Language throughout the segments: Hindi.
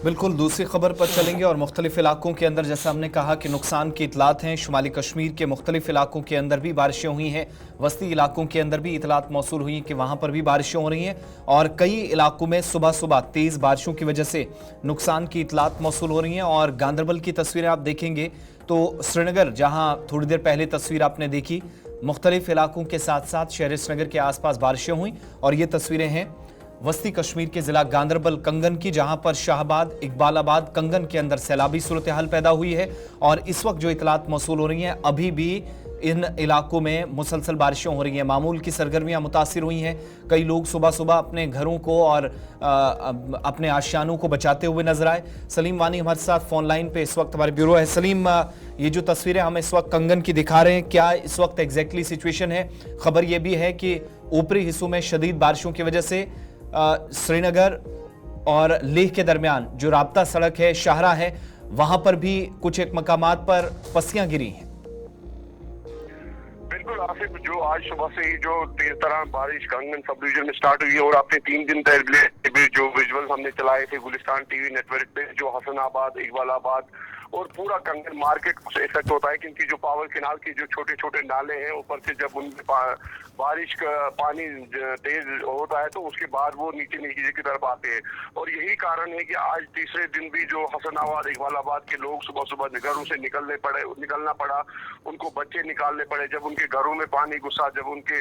बिल्कुल, दूसरी खबर पर चलेंगे और मुख्तलिफ इलाकों के अंदर जैसा हमने कहा कि नुकसान की इतलात हैं। शुमाली कश्मीर के मुख्तलिफ इलाकों के अंदर भी बारिशें हुई हैं, वस्ती इलाकों के अंदर भी इतलात मौसूल हुई हैं कि वहाँ पर भी बारिशें हो रही हैं और कई इलाकों में सुबह सुबह तेज़ बारिशों की वजह से नुकसान की इतलात मौसूल हो रही हैं। और गांदरबल की तस्वीरें आप देखेंगे तो श्रीनगर, जहाँ थोड़ी देर पहले तस्वीर आपने देखी, मुख्तलिफ इलाकों के साथ साथ शहर श्रीनगर के आसपास बारिशें हुई और ये तस्वीरें हैं वस्ती कश्मीर के जिला गांदरबल कंगन की, जहां पर शाहबाद, इकबालाबाद, कंगन के अंदर सैलाबी सूरत हाल पैदा हुई है। और इस वक्त जो इतलात मौसूल हो रही हैं, अभी भी इन इलाकों में मुसलसल बारिशें हो रही हैं, मामूल की सरगर्मियां मुतासिर हुई हैं। कई लोग सुबह सुबह अपने घरों को और अपने आशियानों को बचाते हुए नजर आए। सलीम वानी हमारे साथ फोन लाइन पे इस वक्त हमारे ब्यूरो है। सलीम, ये जो तस्वीरें हम इस वक्त कंगन की दिखा रहे हैं, क्या इस वक्त एग्जैक्टली सिचुएशन है? खबर यह भी है कि ऊपरी हिस्सों में शदीद बारिशों की वजह से श्रीनगर और लेह के दरमियान जो राब्ता सड़क है, शाहरा है, वहां पर भी कुछ एक मकामात पर पस्सियां गिरी हैं। बिल्कुल आसिफ, जो आज सुबह से ही जो तेज तरह बारिश कंगन सब डिवीजन में स्टार्ट हुई है और आपने 3 दिन पहले जो विजुअल्स हमने चलाए थे गुलिस्तान टीवी नेटवर्क पे, जो हसनाबाद, इकबालाबाद और पूरा कंगन मार्केट से इफेक्ट होता है, क्योंकि जो पावर कैनाल के जो छोटे छोटे नाले हैं, ऊपर से जब उनमें बारिश का पानी तेज होता है तो उसके बाद वो नीचे नीचे की तरफ आते हैं। और यही कारण है कि आज तीसरे दिन भी जो हसनाबाद, इकबालाबाद के लोग सुबह सुबह घरों से निकलना पड़ा, उनको बच्चे निकालने पड़े जब उनके घरों में पानी घुसा, जब उनके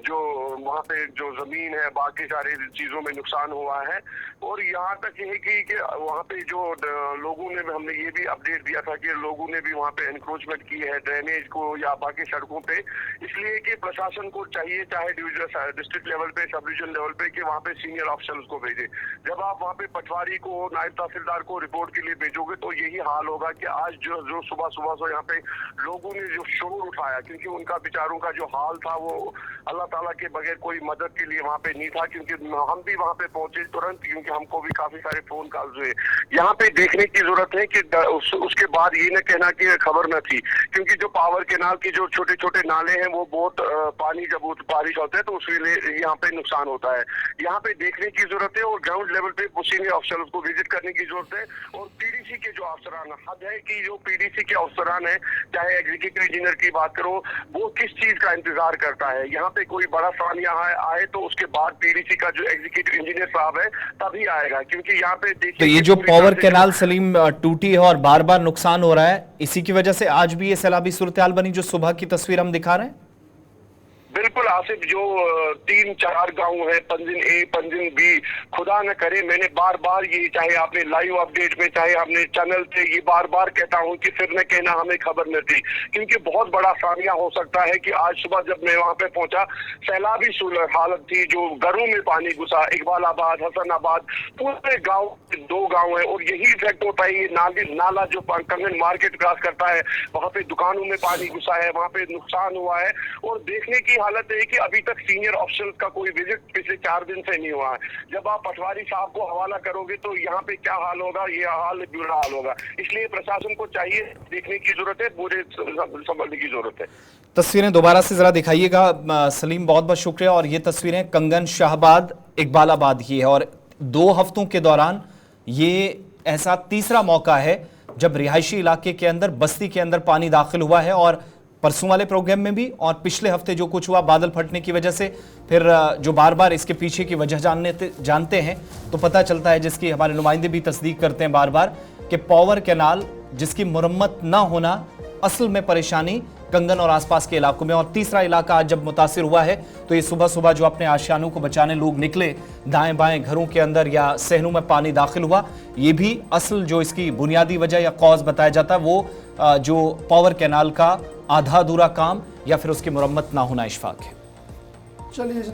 जो वहाँ पे जो जमीन है, बाकी सारी चीजों में नुकसान हुआ है। और यहाँ तक ये कि वहाँ पे जो लोगों ने, हमने ये भी अपडेट दिया था कि लोगों ने भी वहाँ पे एनक्रोचमेंट की है ड्रेनेज को या बाकी सड़कों पे, इसलिए कि प्रशासन को चाहिए, चाहे डिवीजन डिस्ट्रिक्ट लेवल पे, सब डिवीजन लेवल पे, कि वहाँ पे सीनियर ऑफिसर्स को भेजे। जब आप वहाँ पे पटवारी को, नायब तहसीलदार को रिपोर्ट के लिए भेजोगे तो यही हाल होगा कि आज जो सुबह सुबह से यहाँ पे लोगों ने जो शोर उठाया, क्योंकि उनका बेचारों का जो हाल था वो अल्लाह ताला के बगैर कोई मदद के लिए वहाँ पे नहीं था। क्योंकि हम भी वहाँ पे पहुंचे तुरंत, क्योंकि हमको भी काफी सारे फोन कॉल्स हुए। यहाँ पे देखने की जरूरत है कि उसके बाद ये न कहना कि खबर न थी, क्योंकि जो पावर कैनाल के जो छोटे छोटे नाले हैं वो बहुत पानी जब बारिश होता है तो उसके यहाँ पे नुकसान होता है। यहाँ पे देखने की जरूरत है और ग्राउंड लेवल पे सीनियर अफसरों को विजिट करने की जरूरत है। और पीडीसी के जो अफसरान, हद है कि जो पीडीसी के अफसरान है, चाहे एग्जीक्यूटिव इंजीनियर की बात करो, वो किस चीज का इंतजार करता है। यहाँ पे कोई बड़ा सानिया आए तो उसके बाद पीडीसी का जो एग्जीक्यूटिव इंजीनियर साहब है तभी आएगा, क्योंकि यहाँ पे देखिए तो ये जो पावर कैनाल सलीम टूटी है और बार बार नुकसान हो रहा है, इसी की वजह से आज भी ये सैलाबी सूरत हाल बनी जो सुबह की तस्वीर हम दिखा रहे हैं। बिल्कुल आसिफ, जो 3-4 गांव है, पंजिन ए, पंजिन बी, खुदा न करे, मैंने बार बार ये, चाहे आपने लाइव अपडेट में, चाहे आपने चैनल पे, ये बार बार कहता हूँ कि फिर न कहना हमें खबर न थी, क्योंकि बहुत बड़ा सामिया हो सकता है कि आज सुबह जब मैं वहाँ पे पहुंचा, सैलाबी सूरत हालत थी, जो घरों में पानी घुसा, इकबालाबाद, हसनाबाद, पूरे गाँव 2 गाँव है। और यही इफेक्ट होता है, ये नाला जो कंगन मार्केट क्रॉस करता है, वहाँ पे दुकानों में पानी घुसा है, वहाँ पे नुकसान हुआ है। और देखने की हालत है कि अभी तक सीनियर ऑफिसर का कोई विजिट पिछले 4 दिन से नहीं हुआ है। जब आप पटवारी साहब को हवाला करोगे तो यहाँ पे क्या हाल होगा, ये हाल बुरा हाल होगा। इसलिए प्रशासन को चाहिए, देखने की जरूरत है, पूरे संभलने की जरूरत है। तस्वीरें दोबारा से जरा दिखाइएगा सलीम, बहुत बहुत शुक्रिया। और ये तस्वीरें कंगन, शाहबाद, इकबालाबाद की है और 2 हफ्तों के दौरान ये ऐसा तीसरा मौका है जब रिहायशी इलाके के अंदर, बस्ती के अंदर पानी दाखिल हुआ है। और परसों वाले प्रोग्राम में भी और पिछले हफ्ते जो कुछ हुआ बादल फटने की वजह से, फिर जो बार बार इसके पीछे की वजह जानते हैं तो पता चलता है, जिसकी हमारे नुमाइंदे भी तस्दीक करते हैं बार बार, कि पावर कैनाल जिसकी मुरम्मत ना होना असल में परेशानी कंगन और आसपास के इलाकों में। और तीसरा इलाका आज जब मुतासिर हुआ है तो ये सुबह सुबह जो अपने आशियानों को बचाने लोग निकले, दाएं बाएं घरों के अंदर या सहनों में पानी दाखिल हुआ, ये भी असल जो इसकी बुनियादी वजह या कॉज बताया जाता है वो जो पावर कैनाल का आधा अधूरा काम या फिर उसकी मुरम्मत ना होना इशफाक है। चलिए।